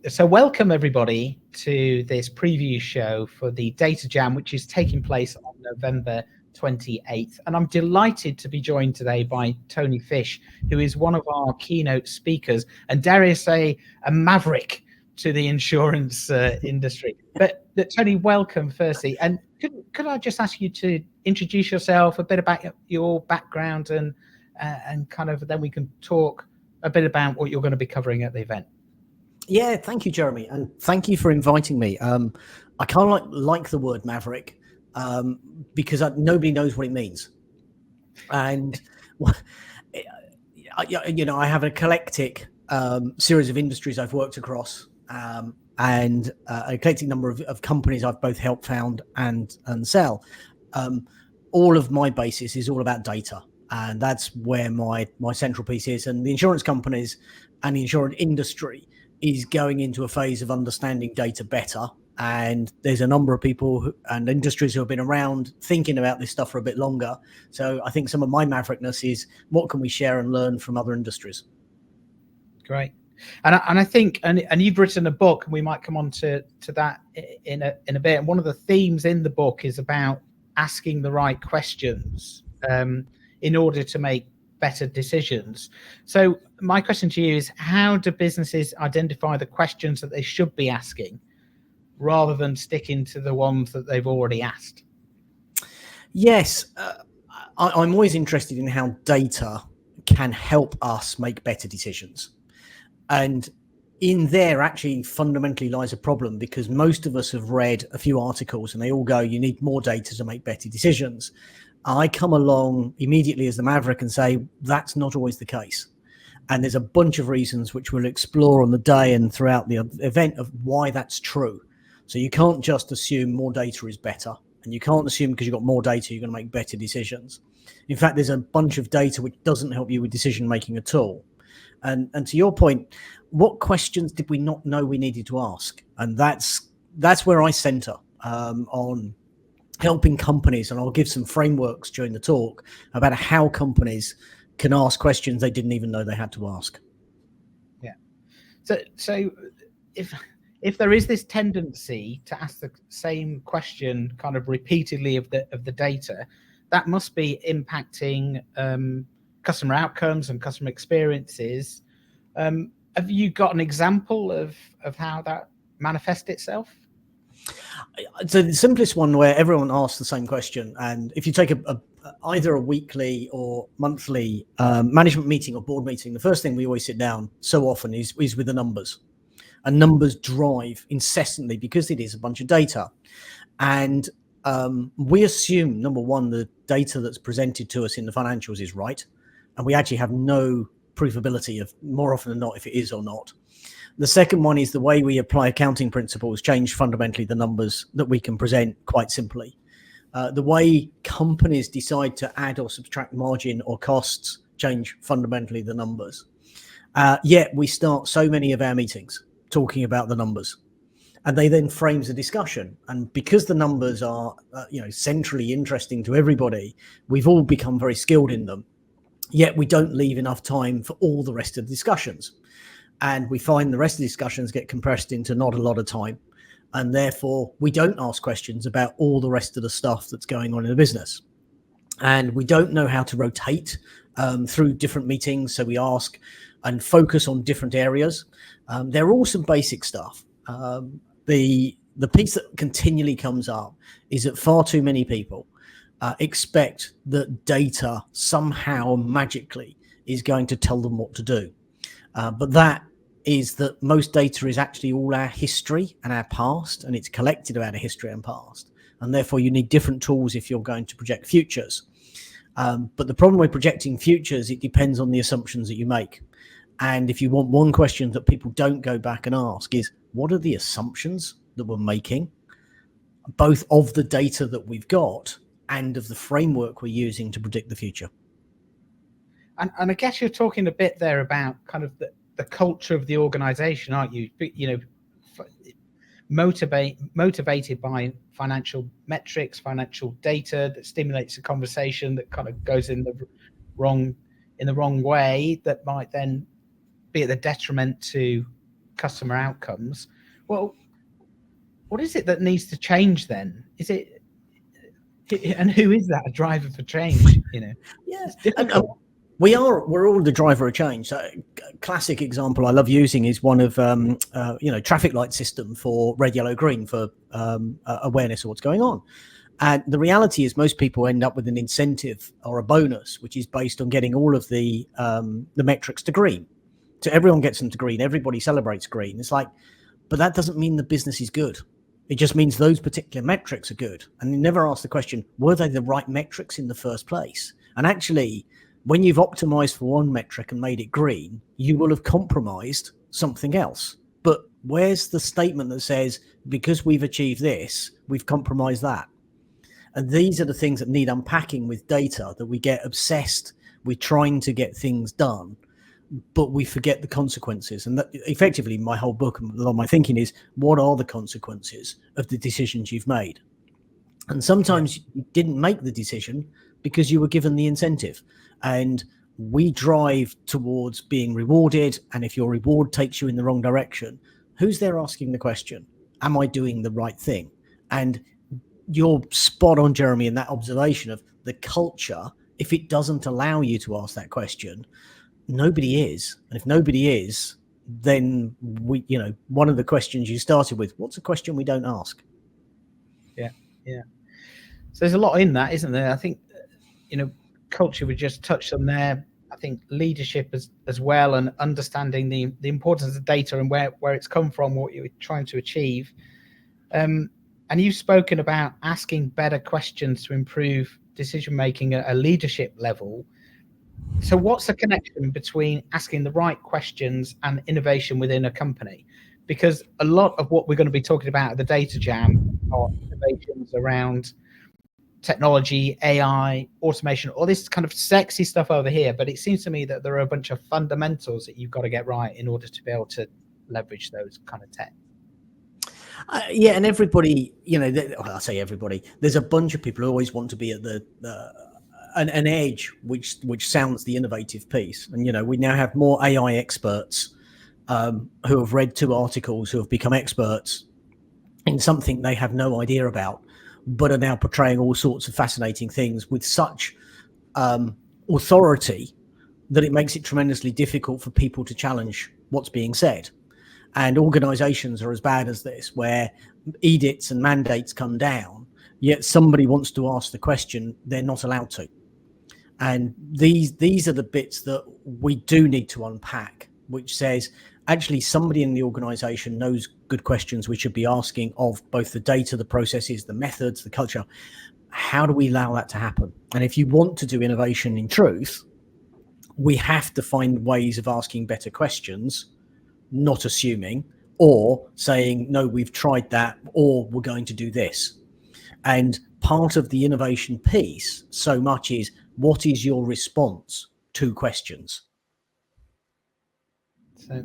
So welcome everybody to this preview show for the Data Jam, which is taking place on November 28th. And I'm delighted to be joined today by Tony Fish, who is one of our keynote speakers, and dare I say, a maverick to the insurance industry. But Tony, welcome firstly. And could I just ask you to introduce yourself, a bit about your background, and kind of then we can talk a bit about what you're going to be covering at the event. Yeah, thank you, Jeremy, and thank you for inviting me. I kind of like the word maverick because nobody knows what it means, and I have an eclectic series of industries I've worked across, and a eclectic number of companies I've both helped found and sell. All of my basis is all about data, and that's where my central piece is. And the insurance companies and the insurance industry is going into a phase of understanding data better. And there's a number of people and industries who have been around thinking about this stuff for a bit longer. So I think some of my maverickness is what can we share and learn from other industries? Great. And I think, and you've written a book, and we might come on to that in a bit. And one of the themes in the book is about asking the right questions in order to make better decisions. So my question to you is, how do businesses identify the questions that they should be asking rather than sticking to the ones that they've already asked? Yes, I'm always interested in how data can help us make better decisions. And in there actually fundamentally lies a problem, because most of us have read a few articles and they all go, you need more data to make better decisions. I come along immediately as the maverick and say, that's not always the case. And there's a bunch of reasons which we'll explore on the day and throughout the event of why that's true. So you can't just assume more data is better, and you can't assume because you've got more data, you're going to make better decisions. In fact, there's a bunch of data which doesn't help you with decision making at all. And to your point, what questions did we not know we needed to ask? And that's where I center on helping companies, and I'll give some frameworks during the talk about how companies can ask questions they didn't even know they had to ask. Yeah. So if there is this tendency to ask the same question kind of repeatedly of the data, that must be impacting customer outcomes and customer experiences. Have you got an example of how that manifests itself? So the simplest one, where everyone asks the same question, and if you take either a weekly or monthly management meeting or board meeting, the first thing we always sit down so often is with the numbers. And numbers drive incessantly because it is a bunch of data. And we assume, number one, the data that's presented to us in the financials is right. And we actually have no provability of, more often than not, if it is or not. The second one is the way we apply accounting principles change fundamentally the numbers that we can present quite simply. The way companies decide to add or subtract margin or costs change fundamentally the numbers. Yet we start so many of our meetings talking about the numbers, and they then frames the discussion. And because the numbers are, centrally interesting to everybody, we've all become very skilled in them. Yet we don't leave enough time for all the rest of the discussions. And we find the rest of the discussions get compressed into not a lot of time. And therefore, we don't ask questions about all the rest of the stuff that's going on in the business. And we don't know how to rotate through different meetings. So we ask and focus on different areas. There are all some basic stuff. The piece that continually comes up is that far too many people expect that data somehow magically is going to tell them what to do. But that is that most data is actually all our history and our past, and it's collected about our history and past. And therefore you need different tools if you're going to project futures. But the problem with projecting futures, it depends on the assumptions that you make. And if you want one question that people don't go back and ask is, what are the assumptions that we're making, both of the data that we've got and of the framework we're using to predict the future? And I guess you're talking a bit there about kind of the culture of the organization, aren't you? Motivated by financial metrics, financial data that stimulates a conversation that kind of goes in the wrong in the wrong way that might then be at the detriment to customer outcomes. Well, what is it that needs to change then? Is it, and who is that driver for change? Yeah, it's difficult. We're all the driver of change. So, classic example I love using is one of traffic light system for red, yellow, green for awareness of what's going on. And the reality is most people end up with an incentive or a bonus, which is based on getting all of the metrics to green. So everyone gets them to green. Everybody celebrates green. It's like, but that doesn't mean the business is good. It just means those particular metrics are good. And you never ask the question, were they the right metrics in the first place? And actually, when you've optimized for one metric and made it green, you will have compromised something else. But where's the statement that says, because we've achieved this, we've compromised that? And these are the things that need unpacking with data, that we get obsessed with trying to get things done, but we forget the consequences. And that, effectively, my whole book and a lot of my thinking is, what are the consequences of the decisions you've made? And sometimes you didn't make the decision because you were given the incentive. And we drive towards being rewarded. And if your reward takes you in the wrong direction, who's there asking the question? Am I doing the right thing? And you're spot on, Jeremy, in that observation of the culture. If it doesn't allow you to ask that question, nobody is. And if nobody is, then one of the questions you started with, what's a question we don't ask? Yeah. So there's a lot in that, isn't there? I think, culture we just touched on there. I think leadership as well, and understanding the importance of data and where it's come from, what you're trying to achieve. And you've spoken about asking better questions to improve decision making at a leadership level. So what's the connection between asking the right questions and innovation within a company? Because a lot of what we're going to be talking about at the Data Jam are innovations around technology, AI, automation, all this kind of sexy stuff over here. But it seems to me that there are a bunch of fundamentals that you've got to get right in order to be able to leverage those kind of tech. And everybody, I say everybody, there's a bunch of people who always want to be at an edge, which sounds the innovative piece. And, we now have more AI experts who have read 2 articles, who have become experts in something they have no idea about, but are now portraying all sorts of fascinating things with such authority that it makes it tremendously difficult for people to challenge what's being said. And organizations are as bad as this, where edicts and mandates come down, yet somebody wants to ask the question, they're not allowed to. And these are the bits that we do need to unpack, which says, actually, somebody in the organization knows good questions we should be asking of both the data, the processes, the methods, the culture. How do we allow that to happen? And if you want to do innovation in truth, we have to find ways of asking better questions, not assuming or saying, no, we've tried that, or we're going to do this. And part of the innovation piece so much is, what is your response to questions? So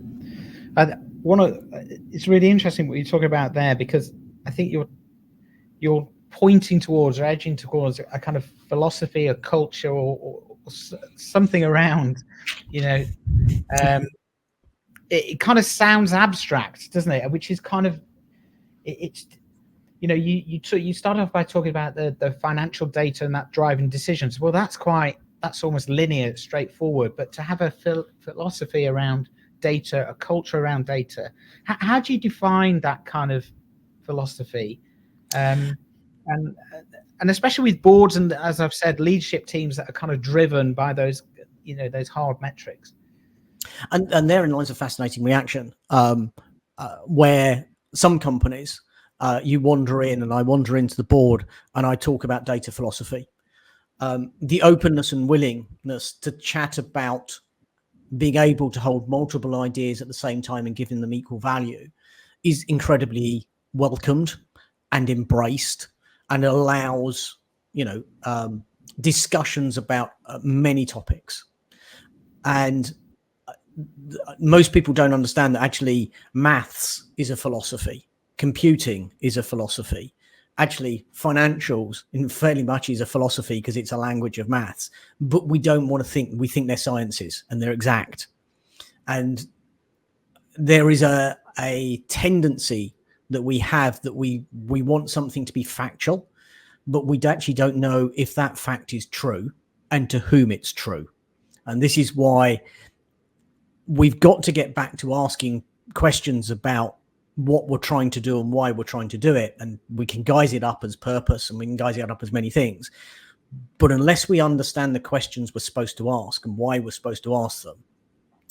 it's really interesting what you're talking about there, because I think you're pointing towards or edging towards a kind of philosophy, a culture, or something around, it kind of sounds abstract, doesn't it? Which is kind of, you start off by talking about the financial data and that driving decisions. Well, that's almost linear, straightforward. But to have a philosophy around data, a culture around data, how do you define that kind of philosophy? And especially with boards and, as I've said, leadership teams that are kind of driven by those hard metrics. And therein lies a fascinating reaction, where some companies, you wander in, and I wander into the board, and I talk about data philosophy. The openness and willingness to chat about being able to hold multiple ideas at the same time and giving them equal value is incredibly welcomed and embraced, and allows, discussions about many topics. And most people don't understand that actually maths is a philosophy, computing is a philosophy, actually financials in fairly much is a philosophy because it's a language of maths, but we don't want to think, we think they're sciences and they're exact. And there is a tendency that we have that we want something to be factual, but we actually don't know if that fact is true and to whom it's true. And this is why we've got to get back to asking questions about what we're trying to do and why we're trying to do it. And we can guise it up as purpose and we can guise it up as many things. But unless we understand the questions we're supposed to ask and why we're supposed to ask them,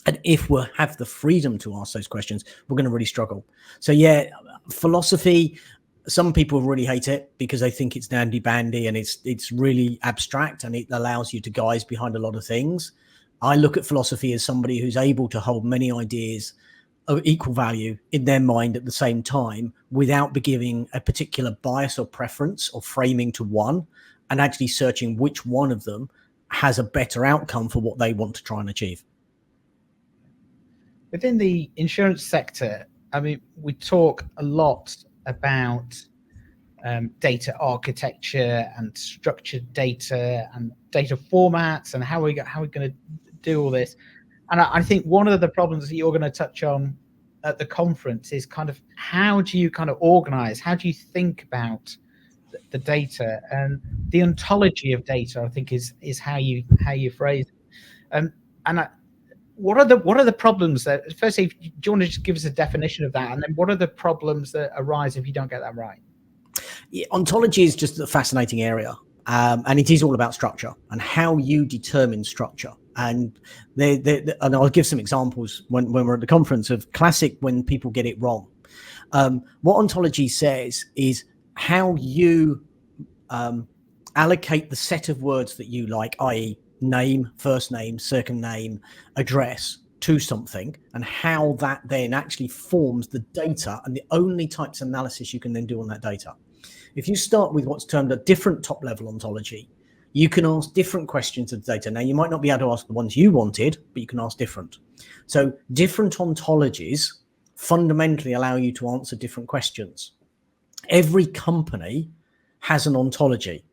and if we have the freedom to ask those questions, we're going to really struggle. So yeah, philosophy, some people really hate it because they think it's dandy bandy and it's really abstract and it allows you to guise behind a lot of things. I look at philosophy as somebody who's able to hold many ideas of equal value in their mind at the same time without giving a particular bias or preference or framing to one, and actually searching which one of them has a better outcome for what they want to try and achieve. Within the insurance sector, I mean, we talk a lot about data architecture and structured data and data formats and how we're going to do all this. And I think one of the problems that you're going to touch on at the conference is kind of how do you kind of organize, how do you think about the data, and the ontology of data, I think is how you phrase it. What are the problems that, firstly, do you want to just give us a definition of that? And then what are the problems that arise if you don't get that right? Yeah, ontology is just a fascinating area. And it is all about structure and how you determine structure. And and I'll give some examples when we're at the conference of classic when people get it wrong. What ontology says is how you allocate the set of words that you like, i.e. name, first name, second name, address, to something, and how that then actually forms the data and the only types of analysis you can then do on that data. If you start with what's termed a different top level ontology, you can ask different questions of the data. Now, you might not be able to ask the ones you wanted, but you can ask different. So different ontologies fundamentally allow you to answer different questions. Every company has an ontology.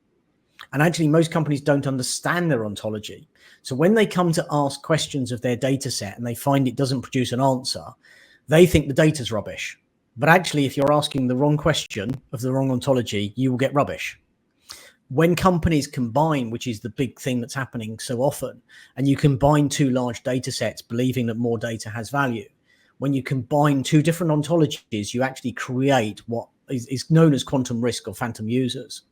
And actually, most companies don't understand their ontology. So when they come to ask questions of their data set and they find it doesn't produce an answer, they think the data's rubbish. But actually, if you're asking the wrong question of the wrong ontology, you will get rubbish. When companies combine, which is the big thing that's happening so often, and you combine two large data sets, believing that more data has value, when you combine two different ontologies, you actually create what is known as quantum risk or phantom users.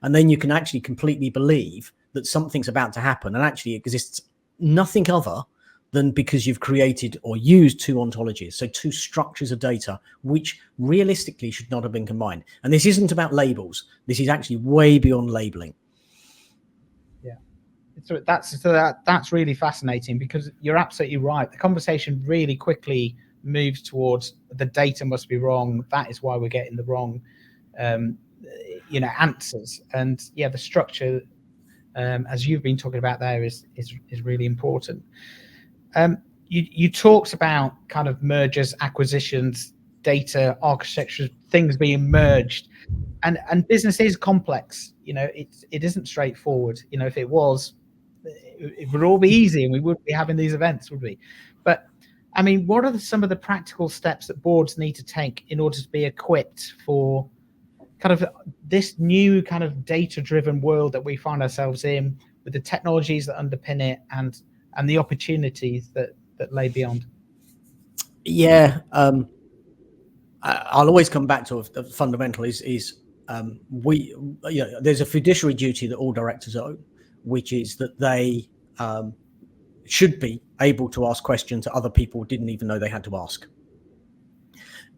And then you can actually completely believe that something's about to happen. And actually it exists nothing other than because you've created or used two ontologies. So two structures of data, which realistically should not have been combined. And this isn't about labels. This is actually way beyond labeling. Yeah. So that's really fascinating, because you're absolutely right. The conversation really quickly moves towards the data must be wrong. That is why we're getting the wrong answers. And yeah, the structure, as you've been talking about there, is really important. You talked about kind of mergers, acquisitions, data architecture, things being merged, and business is complex. It isn't straightforward. If it was, it would all be easy and we wouldn't be having these events, would we? But I mean, what are some of the practical steps that boards need to take in order to be equipped for kind of this new kind of data-driven world that we find ourselves in, with the technologies that underpin it and the opportunities that lay beyond? Yeah, I'll always come back to a fundamental is there's a fiduciary duty that all directors owe, which is that they should be able to ask questions that other people didn't even know they had to ask.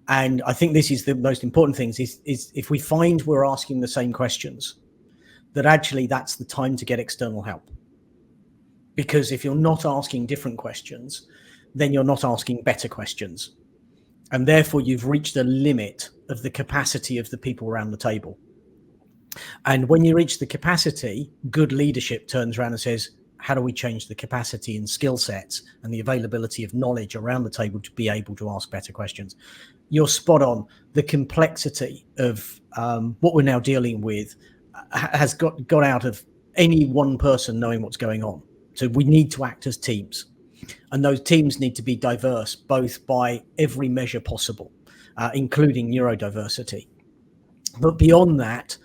And I think this is the most important thing is if we find we're asking the same questions, that actually that's the time to get external help. Because if you're not asking different questions, then you're not asking better questions. And therefore you've reached the limit of the capacity of the people around the table. And when you reach the capacity, good leadership turns around and says, how do we change the capacity and skill sets and the availability of knowledge around the table to be able to ask better questions? you're spot on. The complexity of what we're now dealing with has got out of any one person knowing what's going on. So we need to act as teams, and those teams need to be diverse, both by every measure possible, including neurodiversity. But beyond that,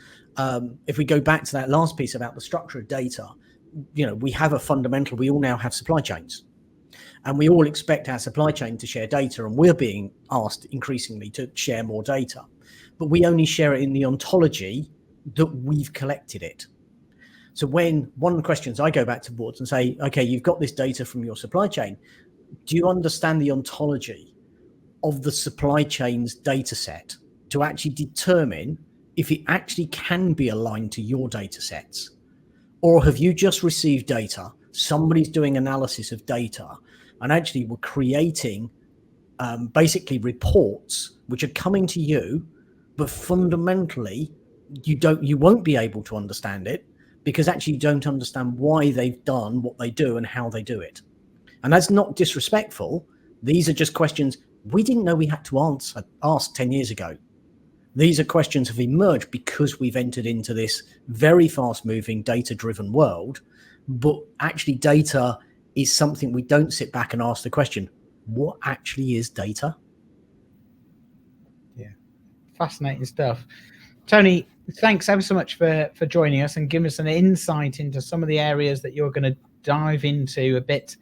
if we go back to that last piece about the structure of data, we have a fundamental, we all now have supply chains, and we all expect our supply chain to share data, and we're being asked increasingly to share more data, but we only share it in the ontology that we've collected it. So when one of the questions I go back to boards and say, okay, you've got this data from your supply chain, do you understand the ontology of the supply chain's data set to actually determine if it actually can be aligned to your data sets? Or have you just received data, somebody's doing analysis of data, and actually we're creating basically reports which are coming to you, but fundamentally you won't be able to understand it, because actually you don't understand why they've done what they do and how they do it. And that's not disrespectful. These are just questions we didn't know we had to ask 10 years ago. These are questions have emerged because we've entered into this very fast-moving, data-driven world. But actually data is something we don't sit back and ask the question, what actually is data? Yeah, fascinating stuff. Tony, thanks ever so much for joining us and giving us an insight into some of the areas that you're going to dive into a bit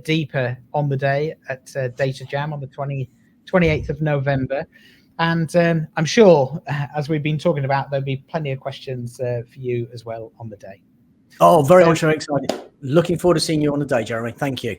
deeper on the day at Data Jam on the 28th of November. And I'm sure, as we've been talking about, there'll be plenty of questions for you as well on the day. Oh, very much excited. Looking forward to seeing you on the day, Jeremy. Thank you.